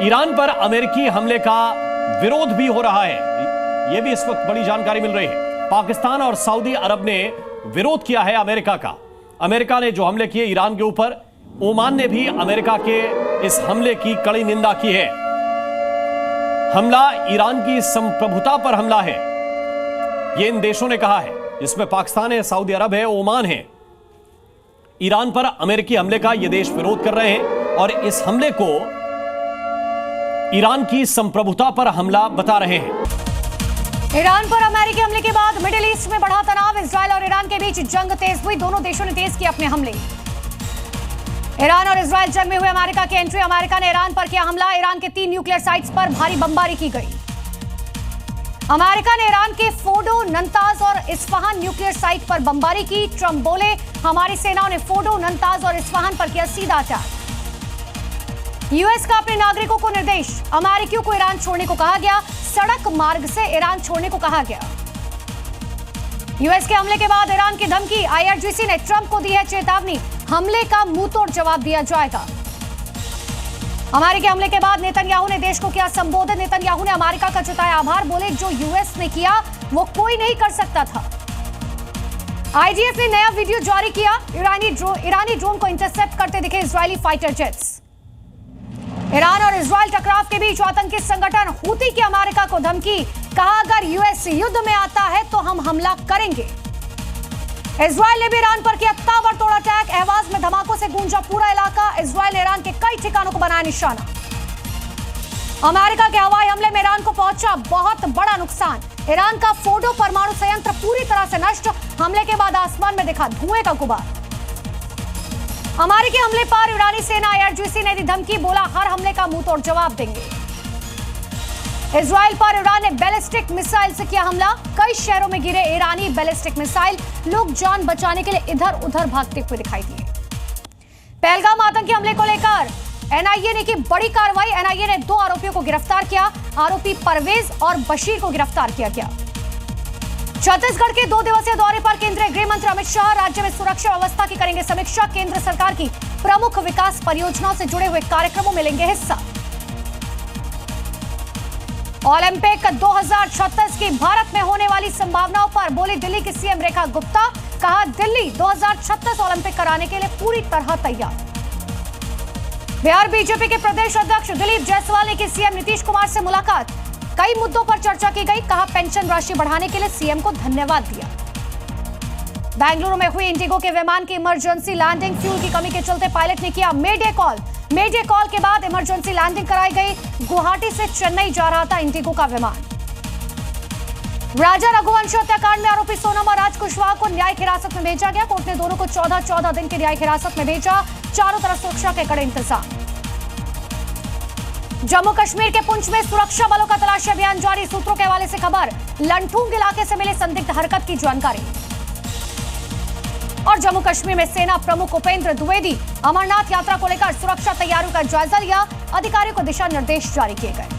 Iran पर अमेरिकी हमले का विरोध भी हो रहा है। यह भी इस वक्त बड़ी जानकारी मिल रही है। पाकिस्तान और सऊदी अरब ने विरोध किया है अमेरिका का। अमेरिका ने जो हमले किए ईरान के ऊपर, ओमान ने भी अमेरिका के इस हमले की कड़ी निंदा की है। हमला ईरान की संप्रभुता पर हमला है, यह इन देशों ने कहा है, जिसमें पाकिस्तान है, सऊदी अरब है, ओमान है। ईरान पर अमेरिकी हमले का ये देश विरोध कर रहे हैं और इस हमले को ईरान की संप्रभुता पर हमला बता रहे हैं। ईरान पर अमेरिकी हमले के बाद मिडिल ईस्ट में बढ़ा तनाव। इजरायल और ईरान के बीच जंग तेज हुई। दोनों देशों ने तेज किए अपने हमले। ईरान और इजरायल जंग में हुए अमेरिका की एंट्री। अमेरिका ने ईरान पर किया हमला। ईरान के 3 न्यूक्लियर साइट्स पर भारी बमबारी की गई। अमेरिका ने ईरान के फोर्डो, नंताज और इस्फहान न्यूक्लियर साइट पर बमबारी की। ट्रंप बोले, हमारी सेनाओं ने फोर्डो, नंताज और इस्फहान पर किया सीधा अटैक। यूएस का अपने नागरिकों को निर्देश। अमेरिकियों को ईरान छोड़ने को कहा गया। सड़क मार्ग से ईरान छोड़ने को कहा गया। यूएस के हमले के बाद ईरान की धमकी। आईआरजीसी ने ट्रंप को दी है चेतावनी, हमले का मुंहतोड़ जवाब दिया जाएगा। अमेरिकी हमले के बाद नेतन्याहू ने देश को किया संबोधित। नेतन्याहू ने अमेरिका का जताया आभार। बोले, जो यूएस ने किया वो कोई नहीं कर सकता था। आईडीएफ ने नया वीडियो जारी किया। ईरानी ड्रोन को इंटरसेप्ट करते दिखे इजरायली फाइटर जेट्स। ईरान और इजरायल टकराव के बीच आतंकी संगठन हूती की अमेरिका को धमकी। कहा, अगर यूएस युद्ध में आता है तो हम हमला करेंगे। इजरायल ने भी ईरान पर किया ताबड़तोड़ अटैक। अहवाज में धमाकों से गूंजा पूरा इलाका। इजरायल ने ईरान के कई ठिकानों को बनाया निशाना। अमेरिका के हवाई हमले में ईरान को पहुंचा बहुत बड़ा नुकसान। ईरान का फोर्डो परमाणु संयंत्र पूरी तरह से नष्ट। हमले के बाद आसमान में दिखा धुएं का गुबार। अमेरिकी हमले पर ईरानी सेना आईआरजीसी ने दी धमकी। बोला, हर हमले का मुंहतोड़ जवाब देंगे। इजरायल पर ईरान ने बैलिस्टिक मिसाइल से किया हमला। कई शहरों में गिरे ईरानी बैलिस्टिक मिसाइल। लोग जान बचाने के लिए इधर उधर भागते हुए दिखाई दिए। पहलगाम आतंकी हमले को लेकर एनआईए ने की बड़ी कार्रवाई। एनआईए ने 2 आरोपियों को गिरफ्तार किया। आरोपी परवेज और बशीर को गिरफ्तार किया गया। छत्तीसगढ़ के 2 दिवसीय दौरे पर केंद्रीय गृह मंत्री अमित शाह राज्य में सुरक्षा व्यवस्था की करेंगे समीक्षा। केंद्र सरकार की प्रमुख विकास परियोजनाओं से जुड़े हुए कार्यक्रमों में लेंगे हिस्सा। ओलंपिक 2036 की भारत में होने वाली संभावनाओं पर बोली दिल्ली की सीएम रेखा गुप्ता। कहा, दिल्ली 2036 ओलंपिक कराने के लिए पूरी तरह तैयार। बिहार बीजेपी के प्रदेश अध्यक्ष दिलीप जायसवाल ने की सीएम नीतीश कुमार से मुलाकात। कई मुद्दों पर चर्चा की गई। कहा, पेंशन राशि बढ़ाने के लिए सीएम को धन्यवाद दिया। बेंगलुरु में हुई इंडिगो के विमान की इमरजेंसी लैंडिंग। फ्यूल की कमी के चलते पायलट ने किया मेडे कॉल। मेडे कॉल के बाद इमरजेंसी लैंडिंग कराई गई। गुवाहाटी से चेन्नई जा रहा था इंडिगो का विमान। राजा रघुवंश हत्याकांड में आरोपी सोनम और राज कुशवाहा को न्यायिक हिरासत में भेजा गया। कोर्ट ने दोनों को 14-14 दिन की न्यायिक हिरासत में भेजा। चारों तरफ सुरक्षा के कड़े इंतजाम। जम्मू कश्मीर के पुंछ में सुरक्षा बलों का तलाशी अभियान जारी। सूत्रों के हवाले से खबर, लंठूंग इलाके से मिले संदिग्ध हरकत की जानकारी। और जम्मू कश्मीर में सेना प्रमुख उपेंद्र द्विवेदी अमरनाथ यात्रा को लेकर सुरक्षा तैयारियों का जायजा लिया। अधिकारियों को दिशा निर्देश जारी किए गए।